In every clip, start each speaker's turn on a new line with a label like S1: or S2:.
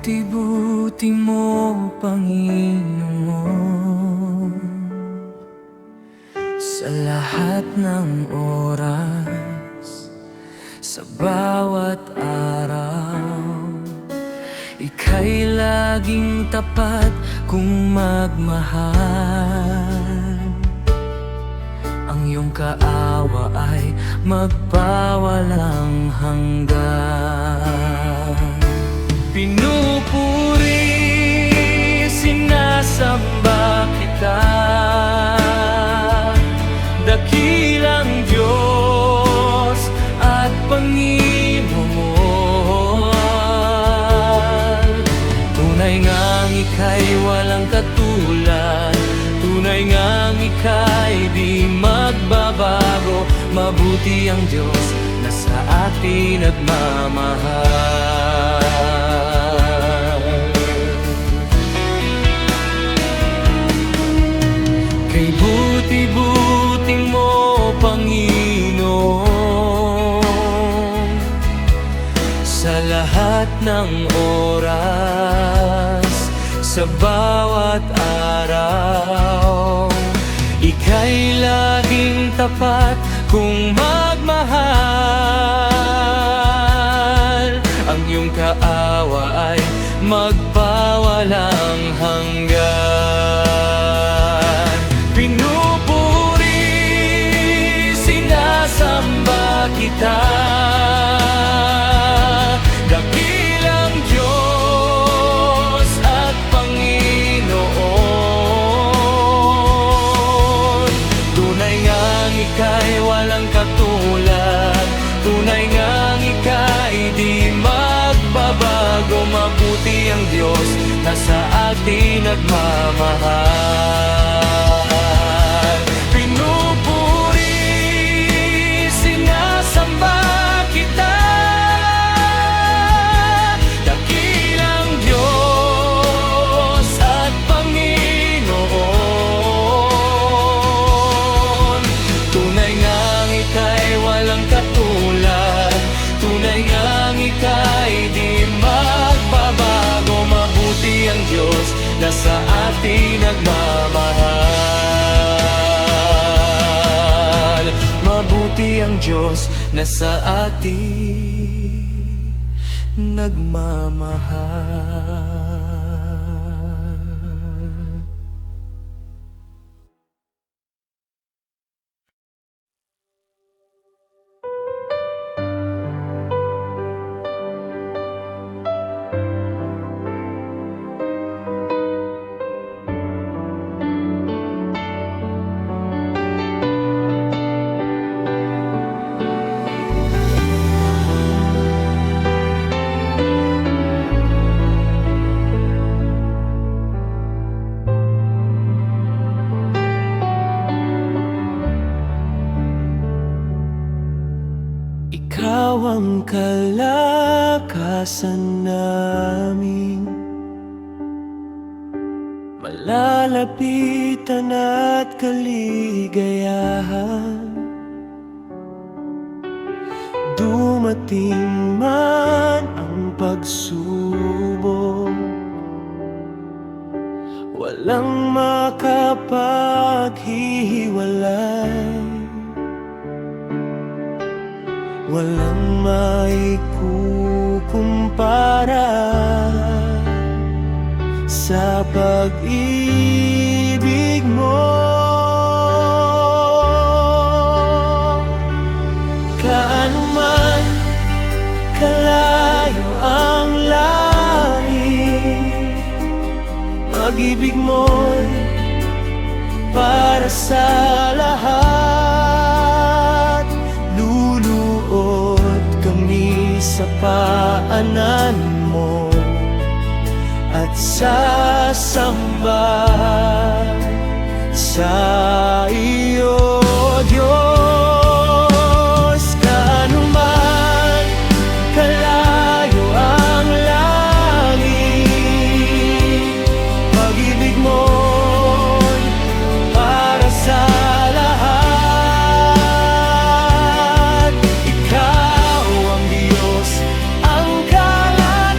S1: buti-buti mo, Panginoon, sa lahat ng oras, sa bawat araw. Ika'y laging tapat kung magmahal. Ang iyong kaawa ay magpawalang hanggan. Pinupuri, sinasamba kita, dakilang Diyos at Panginoon. Tunay ngang ika'y walang katulad, tunay ngang ika'y di magbabago. Mabuti ang Diyos na sa atin nagmamahal. Kay buti-buti mo, Panginoon, sa lahat ng oras, sa bawat araw. Ika'y laging tapat kung magmahal. Ang iyong kaawa ay magpawalang hanggan. Pinupuri, sinasamba kita, dakilang Diyos at Panginoon. Tunay ngang ika'y walang katulad, tunay ngang ika'y di magbabago. Mabuti ang Diyos na sa atin nagmamahal. Pinupuri, sinasamba kita, dakilang Diyos at Panginoon. Tunay ngang ika'y walang katulad, tunay ngang ika'y di magbabago. Mabuti ang Diyos na sa atin nagmamahal. Mabuti ang Diyos na sa atin nagmamahal. Ikaw ang kalakasan namin, malalapitan at kaligayahan. Dumating man ang pagsubok, walang makapaghihiwalay, walang maikukumpara sa pag-ibig mo. Gaano man kalayo ang langit, pag-ibig mo'y para sa lahat. Luluhod kami sa paanan mo at sasamba sa iyo, Diyos. Gaano man kalayo ang langit, pag-ibig mo'y para sa lahat. Ikaw ang Diyos, ang kalakasan.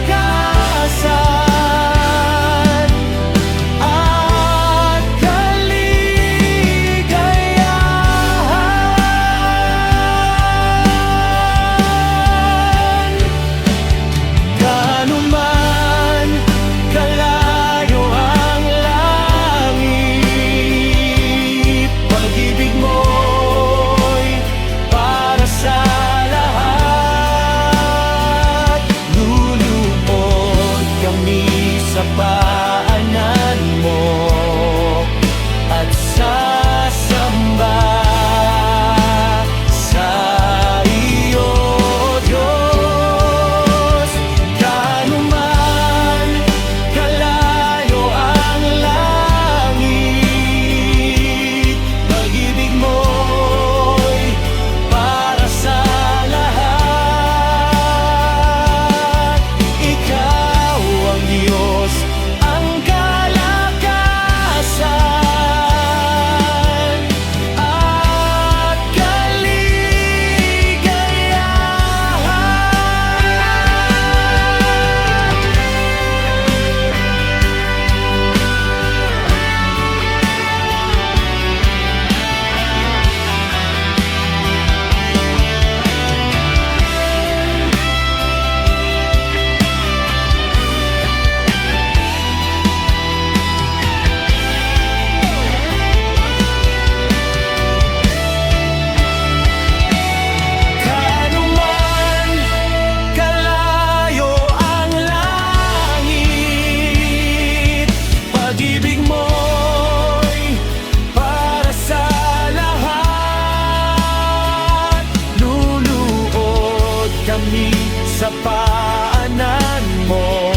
S1: sa paanan mo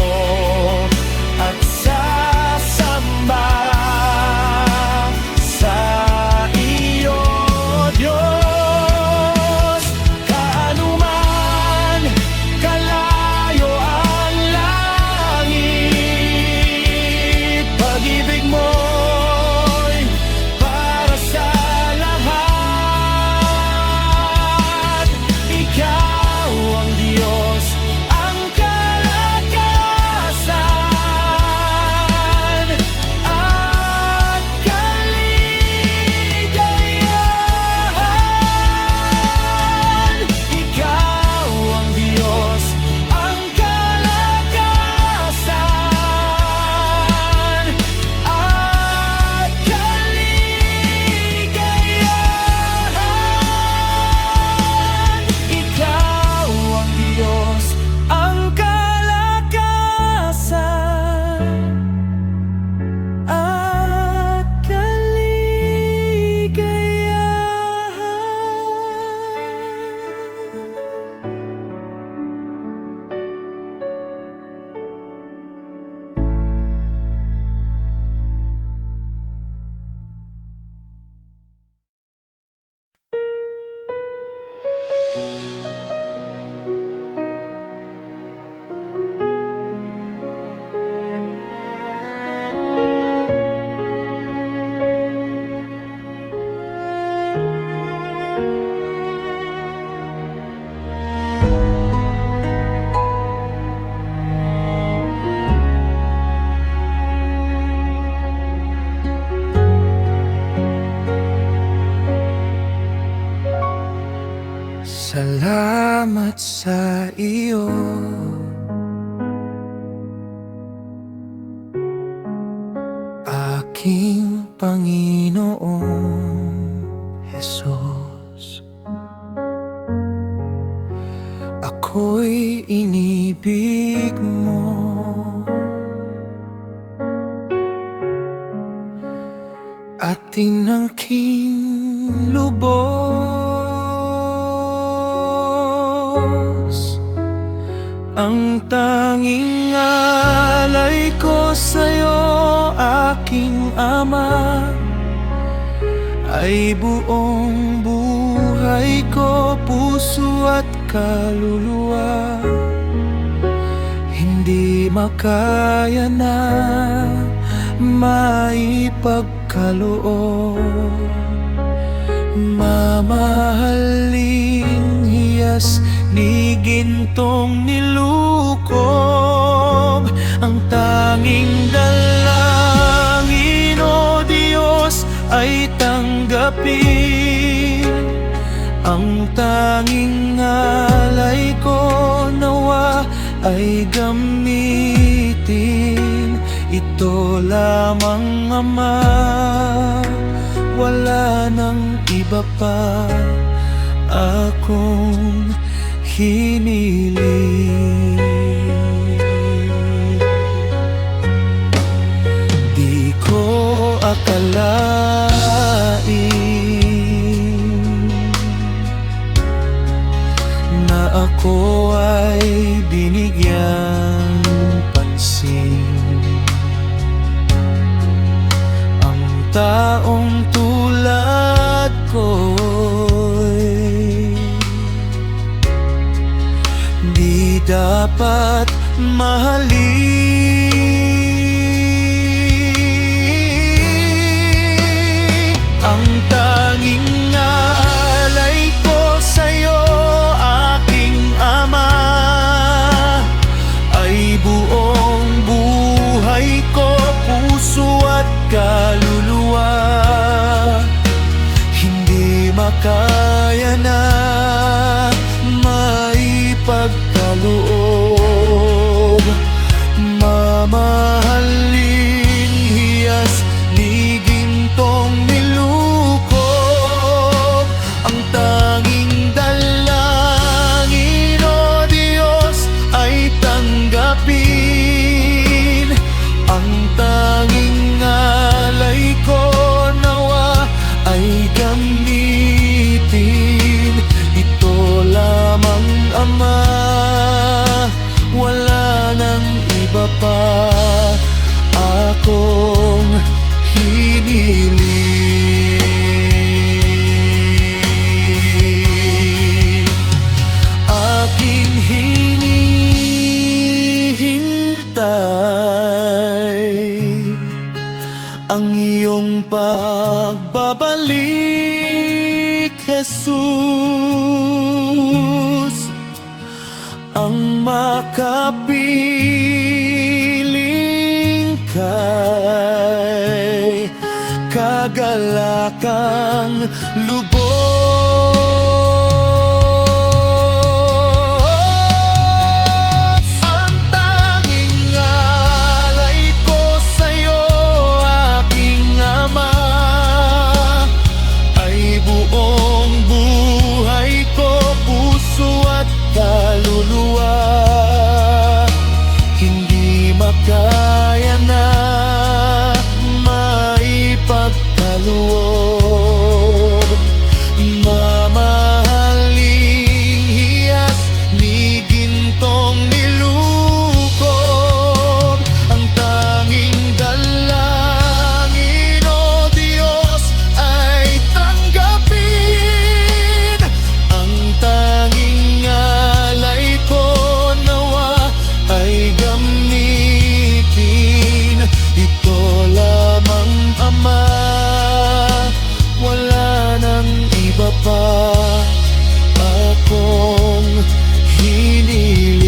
S1: at sasamba sa iyo, Diyos. Kaanuman kalayo ang langit, pag-ibig mo'y para sa lahat. Ikaw ang Diyos, ang kalakasan at kaligayahan. Ikaw ang Diyos, ang kalakasan at kaligayahan. Ikaw ang Diyos, ang kalakasan at salamat sa iyo, aking Panginoong Jesus. Ako'y inibig mo at tinangking lubos. Ang tanging alay ko sa'yo, aking Ama, ay buong buhay ko, puso at kaluluwa. Hindi makaya na maipagkaloob. Mamahaling hiyas ni gintong nilukob. Ang tanging dalangin, o Diyos, ay tanggapin. Ang tanging alay ko nawa ay gamitin. Ito lamang, Ama, wala nang iba pa akong hiniling. Di ko akalain na ako ay binigyan pansin. Ang taong tulad ko'y di dapat mahalin. Ang tanging alay ko sa'yo, aking Ama, ay buong buhay ko, puso at kaluluwa. Hindi makaya na maipagkaloob. Mamahaling hiyas ni gintong nilukob. Ang tanging dalangin, o Diyos, ay tanggapin. Ang tanging alay ko nawa ay gamitin. Ito lamang, Ama, pagbabalik, Jesus, ang makapiling kay kagalakang lubos. Ang tanging alay ko sa'yo, aking Ama, ay buong buhay ko, puso at kaluluwa. Hindi makaya na maipagkaluob, mamahaling hiyas ni gintong nilukob. Ang tanging dalangin, O Diyos, ay tanggapin. Ang tanging alay ko nawa ay gamitin. Ito lamang, Ama, wala nang iba pa akong hiniling.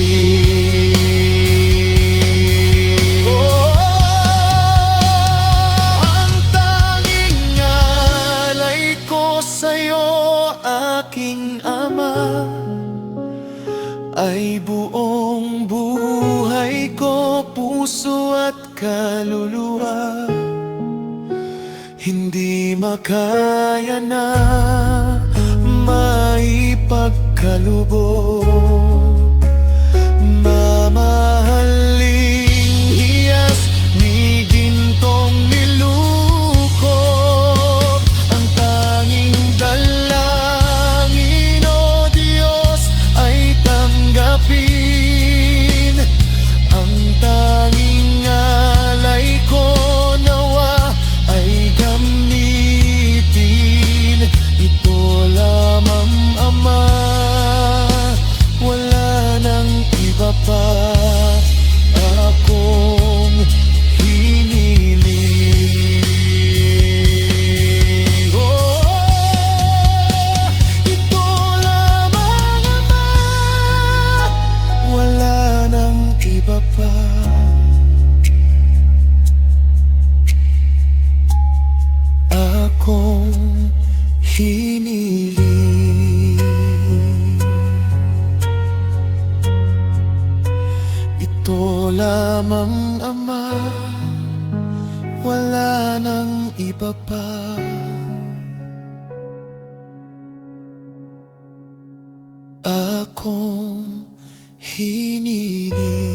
S1: Ang tanging alay ko sa'yo, aking Ama, ay buong buhay ko, puso at kaluluwa. Hindi makaya na maipagkalubog, mamahaling hiyas ni gintong nilukob. Ang tanging dalangin, O Diyos, ay tanggapin. Ang tanging alay ko nawa ay gamitin. Ito lamang, Ama, wala nang iba pa akong hiniling. Ito lamang, Ama, wala nang iba pa akong hiniling. Ito lamang, Ama, wala nang iba pa akong hiniling.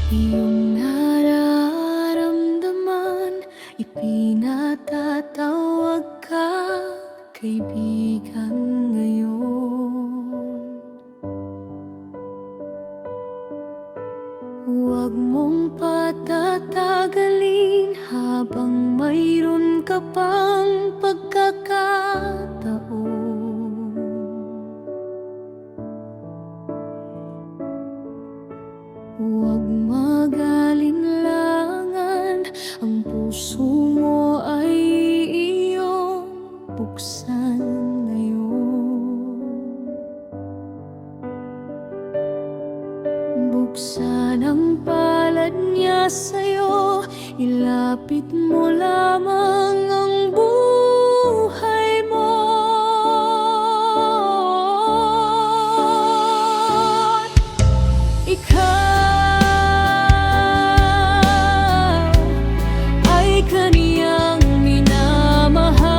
S2: Iyong nararamdaman, ipinatatawag ka, kaibigan, ngayon. Huwag mong patatagalin habang mayroon ka pang pagkakataon. Huwag mag-alinlangan, ang puso mo ay iyong buksan ngayon. Buksan ang palad niya sa'yo, ilapit mo lamang ang buhay mo. Ikaw ay kaniyang minamahal.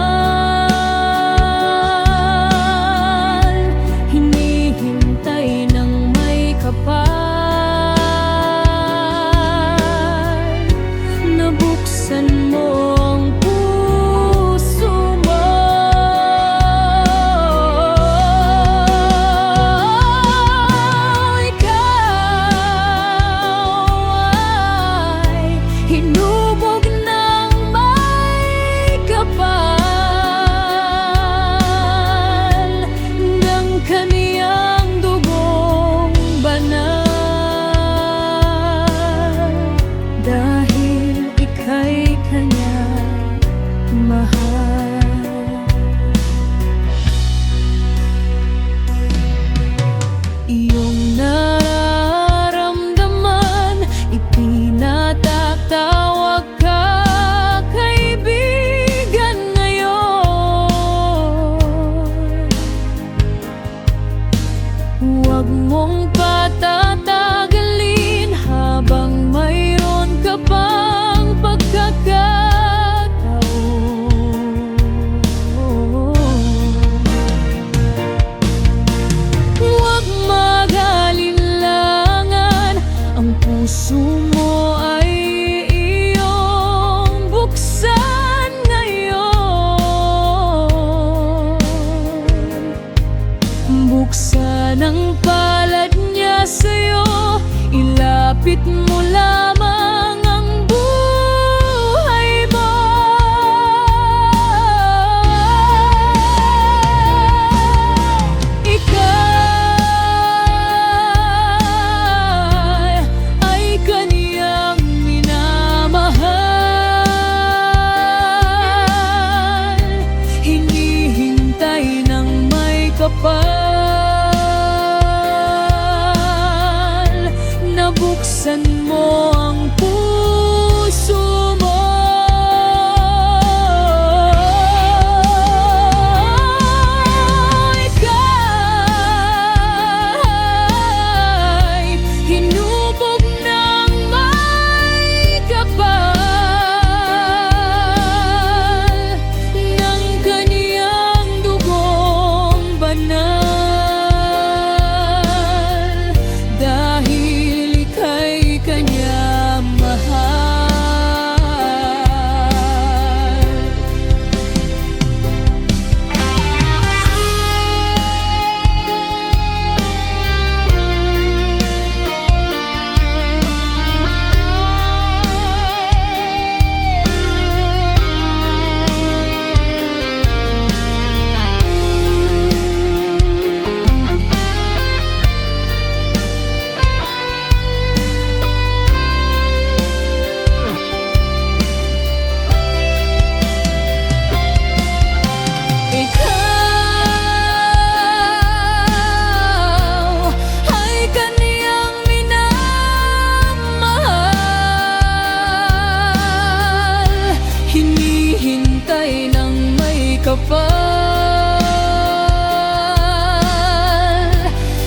S2: kapal,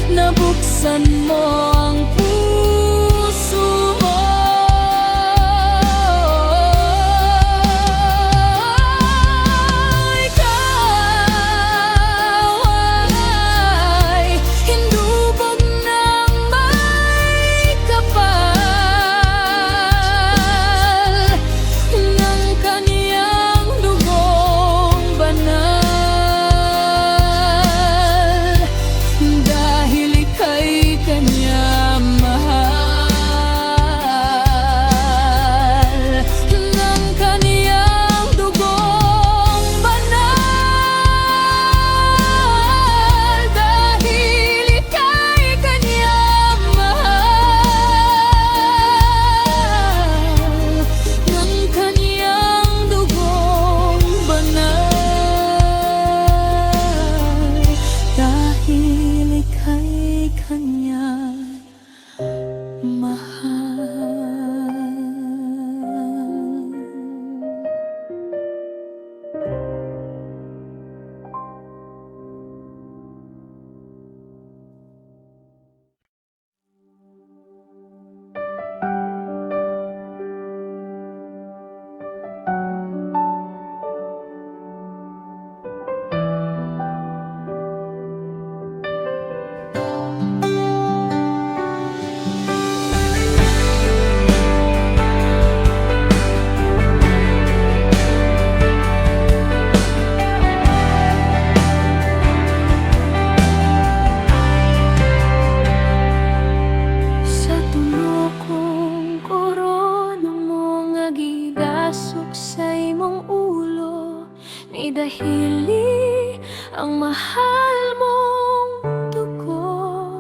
S2: nabuksan mo ang puso mo. Ikaw ay hinubog ng may kapal ng kaniyang dugong banal, dahil ika'y kanya mahal. Ng kaniyang dugong banal, dahil ika'y kanya mahal. Ng kaniyang dugong banal, dahil ika'y kanya mahal. Sa tunokong korona mo nga gidasok sa imong ulo, ni dahili ang mahal mong dugo.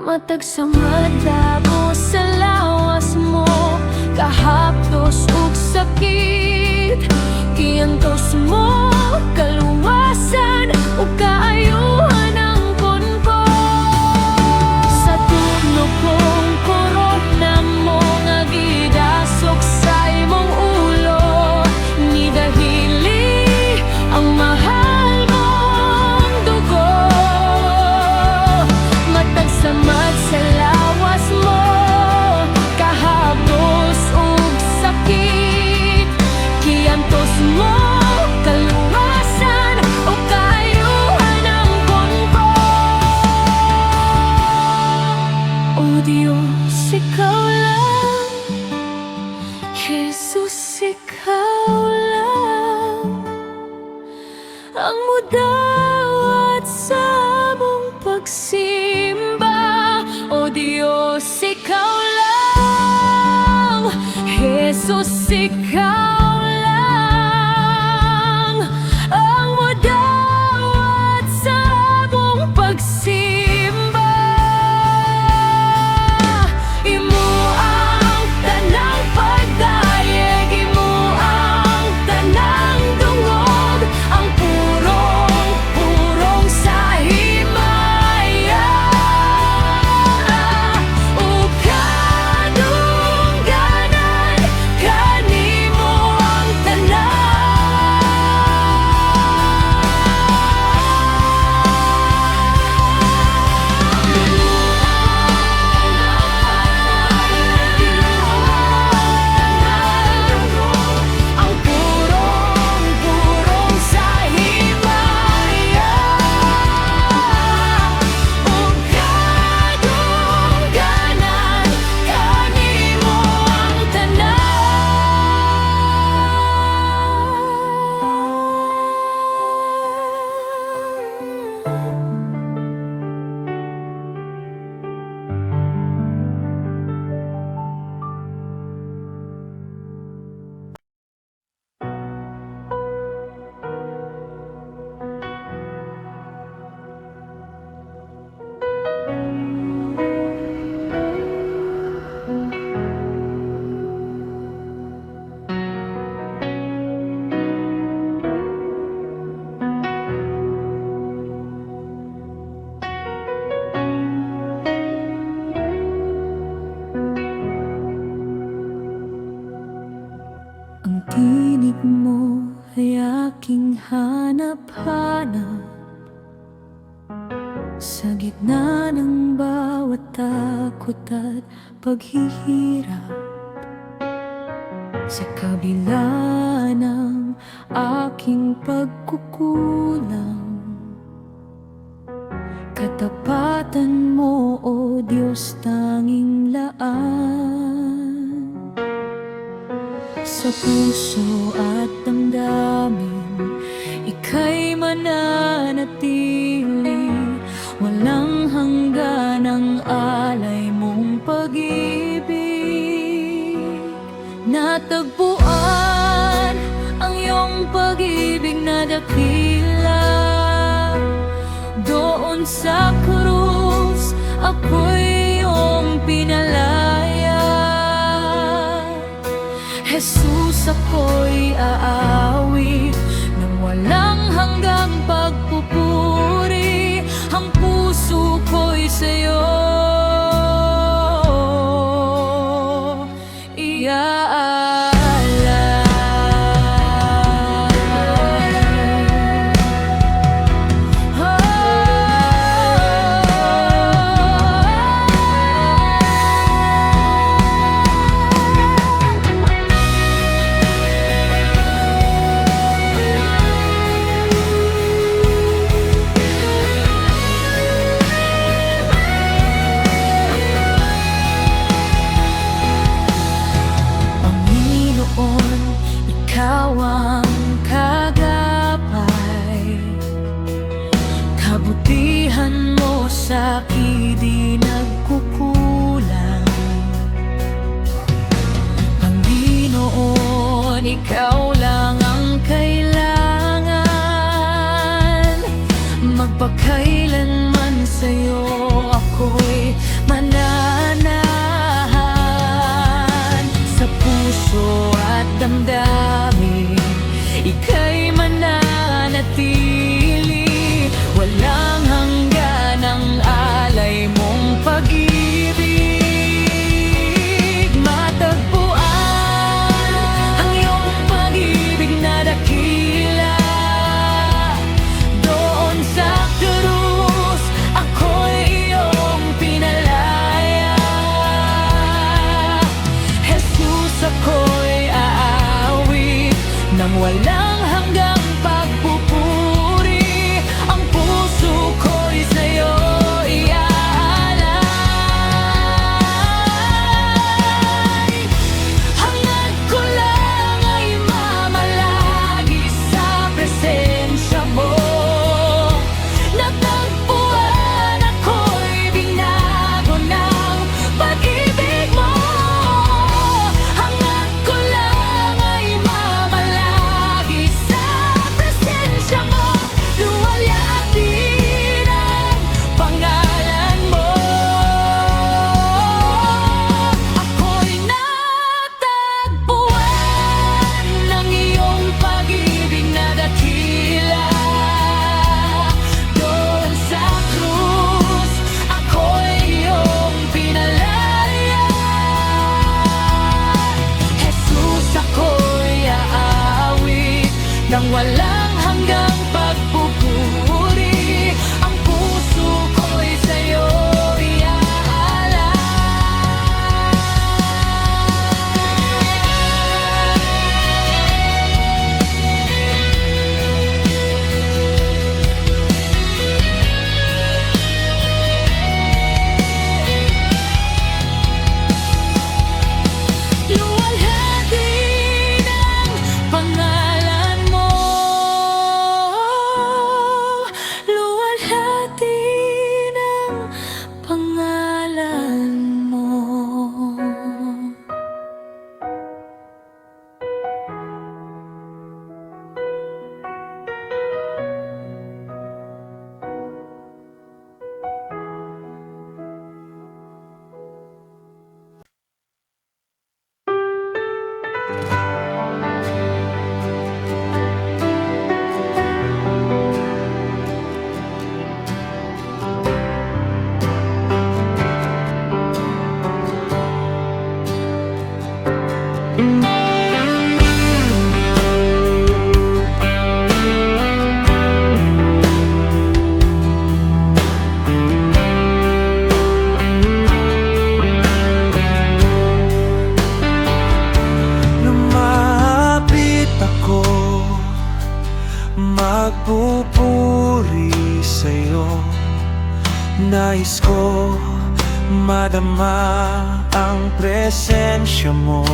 S2: Matag sa madamo sa lawas mo, kahapdos ug sakit, giantos mo kaluwasan ug kaayuhan ang kunko. Sa tunog kong korona mo nga gidasok sa imong ulo, ni dahili ang mahal mong dugo. Matag sa lawas mo, kahabos ug sakit, giantos mo kaluwasan ug kaayuhan ang kunko. O Diyos, ikaw lang, Jesus, ikaw lang ang mudawat sa among pagsimba. O Diyos, ikaw lang, Jesus, ikaw lang ang mudawat sa among pagsimba. Imo ang tanang pagdayeg, imo ang tanang dungog, ang purong sa himaya. Ug kadungganan kanimo ang ang purong sa himaya. Ug kadungganan kanimo ang Ang tinig mo ay aking hanap-hanap sa gitna ng bawat takot at paghihirap. Sa kabila ng aking pagkukulang, katapatan mo, O Diyos, tanging laan. Sa puso at damdamin, ika'y mananatili. Walang hanggan ang alay mong pag-ibig. Natagpuan ang iyong pag-ibig na dakila. Doon sa krus, ako'y iyong pinalaya. Jesus, ako'y aawit ng walang hanggang pagpupuri. Ang puso ko'y sa'yo Ikaw ang kagapay, kabutihan mo sa'kin di nagkukulang. Panginoon, ikaw lang ang kailangan. Magpakailanman sa'yo ako'y mananahan. Sa puso at damdamin, ika'y mananatili. Walang hanggan ang alay mong pag-ibig. Matagpuan ang iyong pag-ibig na dakila. Doon sa krus, ako'y iyong pinalaya. Jesus, ako'y aawit nang walang hanggang pagpupuri. Ang puso ko'y sa'yo iaalay. Hangad ko lang ay mamalagi sa presensya mo. Natagpuan ako'y binago ng pag-ibig mo. Hangad ko lang ay mamalagi sa presensya mo. Luwalhatin ang pangalan mo. Ako'y natagpuan ng iyong pag-ibig na dakila. Doon sa krus, ako'y iyong pinalaya. Jesus, ako'y aawit nang walang hanggang pagpupuri. Ang puso ko'y sa'yo iaalay. Luwalhatin ang pangalan mo.
S1: magpupuri sa'yo. Nais ko madama ang presensya mo.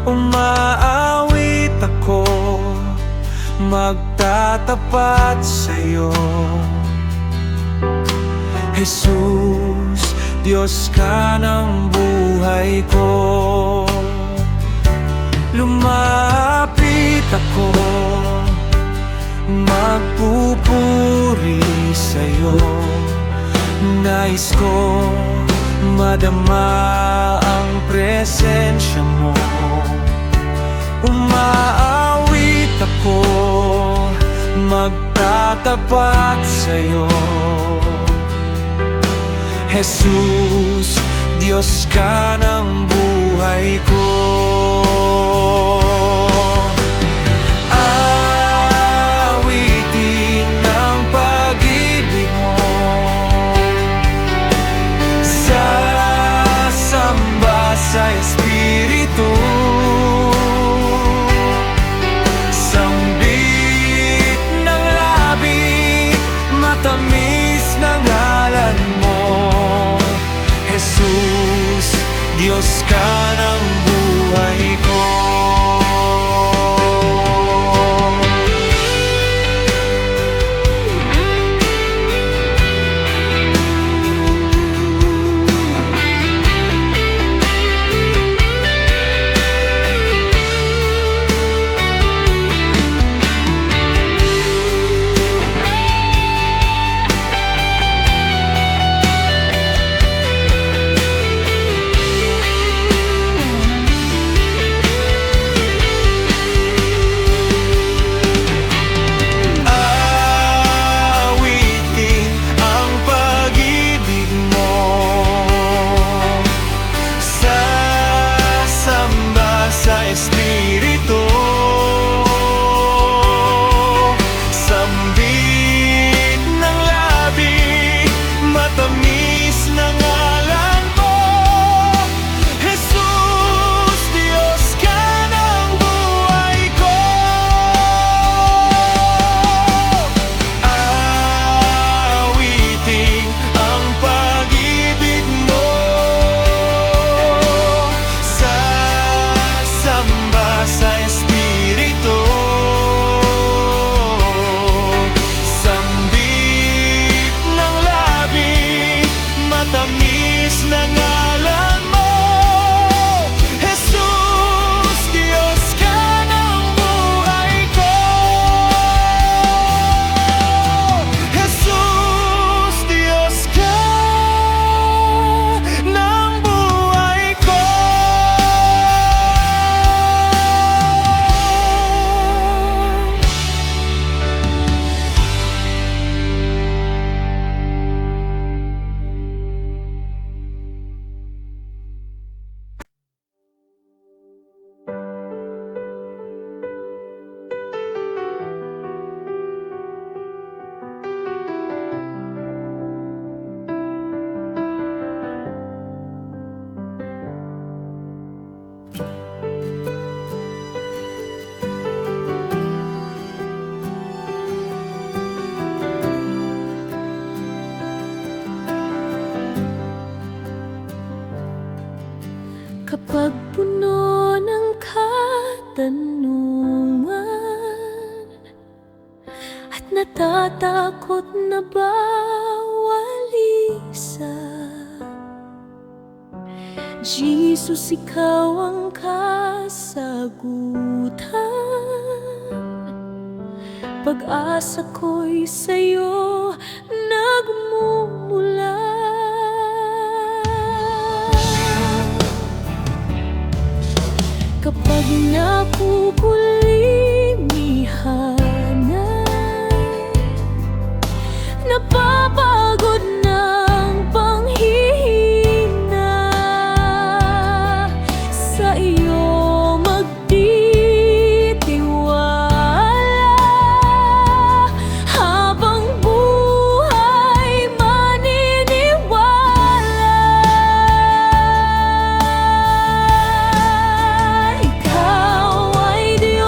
S1: Umaawit ako, magtatapat sa'yo. Jesus, Diyos ka ng buhay ko. Lumapit ako, magpupuri sa'yo. Nais ko madama ang presensya mo. Umaawit ako, magtatapat sa'yo. Jesus, Diyos ka ng buhay ko. Awitin ang pag-ibig mo, sasamba sa Espiritu. Sambit ng labi, matamis ng ngalan mo. Jesus, Diyos ka ng buhay ko.
S2: Kapag puno ng katanungan at natatakot na bawalisa, Jesus, ikaw ang kasagutan. Pag-asa ko'y sa'yo nagmumula. Kapag nakukulimihanan, napapagod ng panghihina, sa iyo magtitiwala. Habang buhay maniniwala, ikaw ay Diyos.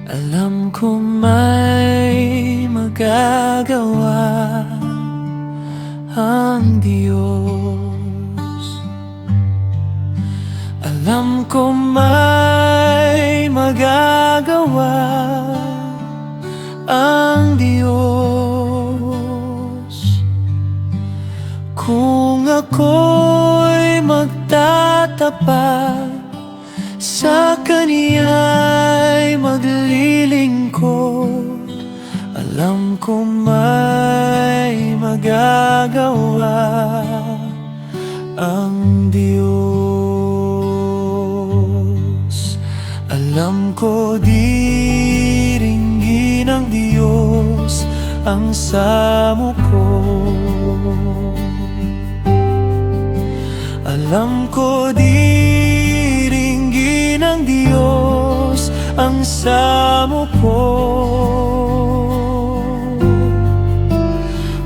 S1: Alam ko may magagawa ang Diyos. Alam ko may magagawa ang Diyos. Kung ako'y magtatapat sa Kaniya'y maglilingkod, alam ko may magagawa ang Diyos. Alam ko diringgin ng Diyos ang samo ko. Alam ko diringgin ng Diyos ang samo ko.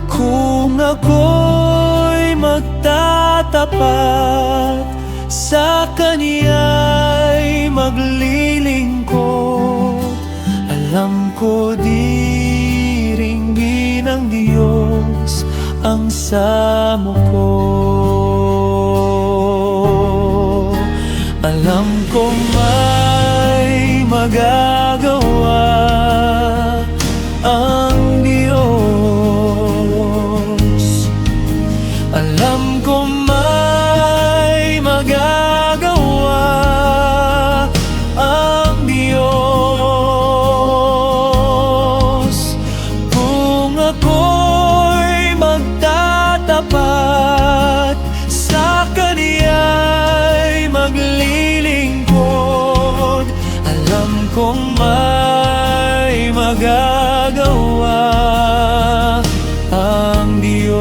S1: Kung ako'y magtatapat sa Kaniya'y maglilingkod, alam ko diringgin ng Diyos ang samo ko. Alam ko may magagawa ang Diyos. Alam ko may magagawa ang Diyos. Kung ako'y magtatapat sa Kaniya'y maglilingkod, alam kong may magagawa ang Diyos.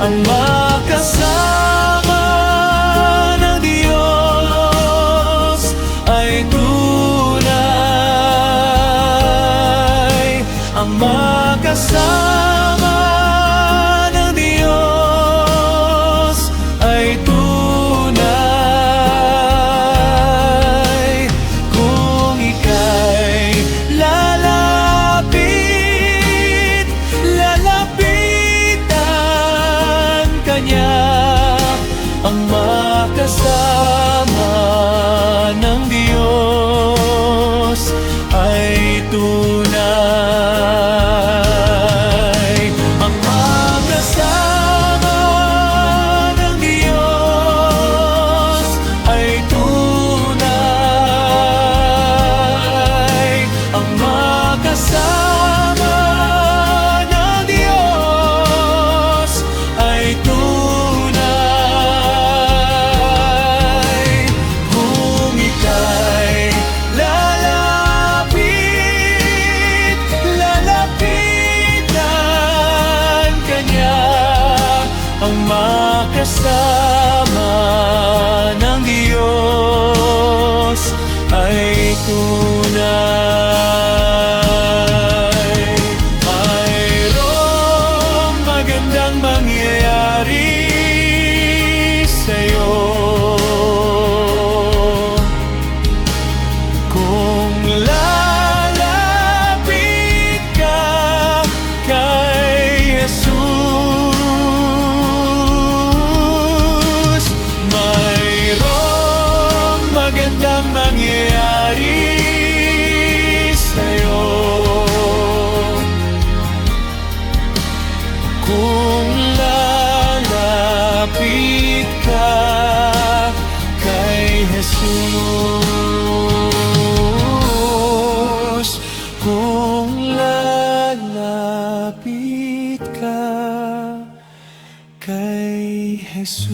S1: Ang makasama ng Diyos ay tunay. Ang makasama ng Diyos ay tunay. Kung ika'y lalapit, lalapitan ka niya. Ang makasama ng Diyos ay tunay. Ang makasama ng Diyos ay tunay. Ang makasama ng Diyos ay tunay. Kung ika'y lalapit, lalapitan ka niya. Ang makasama ng Diyos ay tunay. Mayroong magandang mangyayari sa'yo kung lalapit ka kay Jesus. Mayroong magandang mangyayari sa'yo kung lalapit ka kay Jesus. Kung lalapit ka kay Jesus.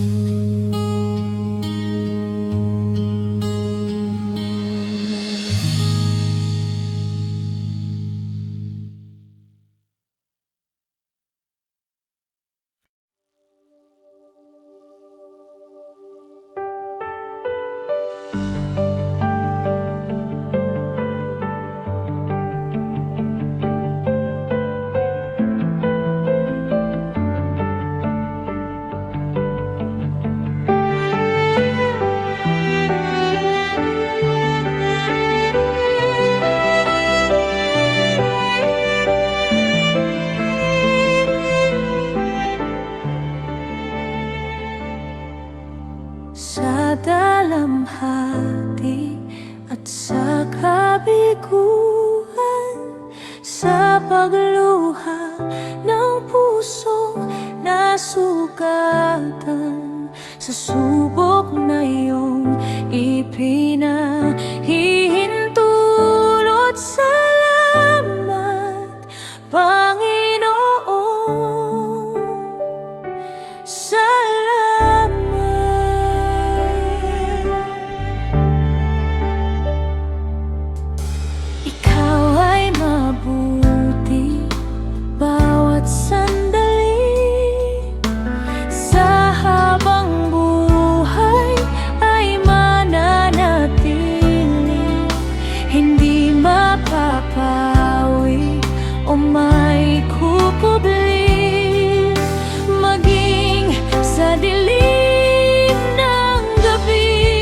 S2: baguhan sa pagluha ng pusong nasugatan sa subok na iyong ipinahihintulot. Salamat, Panginoon. Salamat. Ikaw ay mabuti bawat sandali, sa habang buhay ay mananatili, hindi mapapawi o may kukubli, maging sa dilim ng gabi.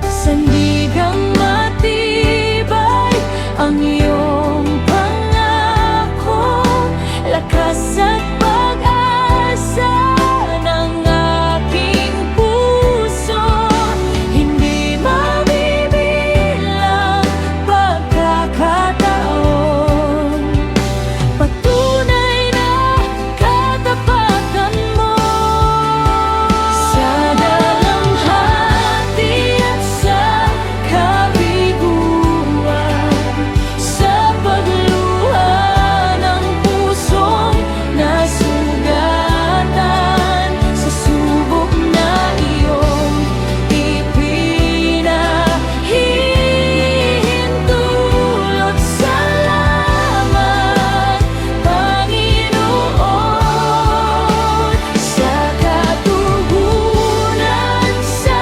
S2: Sandigang matibay ang iyong pangako, lakas at pag-asa ng aking puso, hindi mabibilang pagkakataon. Patunay na katapatan mo sa dalamhati at sa kabiguan, sa pagluha ng pusong nasugatan sa subok na iyong ipinahihintulot. Salamat, Panginoon, sa katugunan sa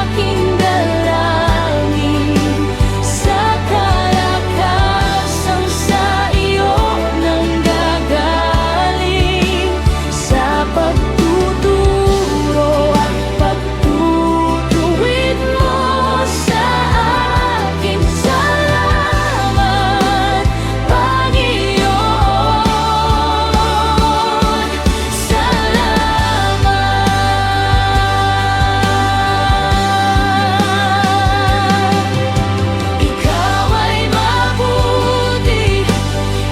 S2: aking dalangin, sa kalakasang sa iyo nanggagaling, sa pagtuturo at pagtutuwid mo sa akin. Salamat, Panginoon. Salamat. Ikaw ay mabuti,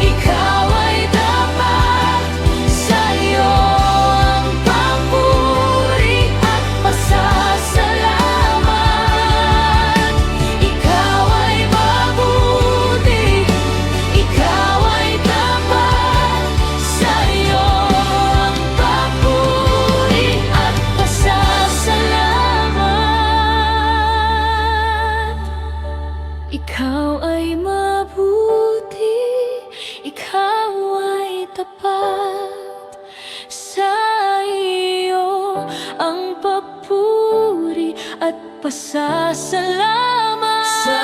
S2: ikaw ay tapat, sa'yo ang papuri at pasasalamat. Ikaw ay mabuti, ikaw ay tapat, sa'yo ang papuri at pasasalamat. Ikaw ay mabuti, ikaw ay tapat, sa iyo ang papuri at pasasalamat. Sa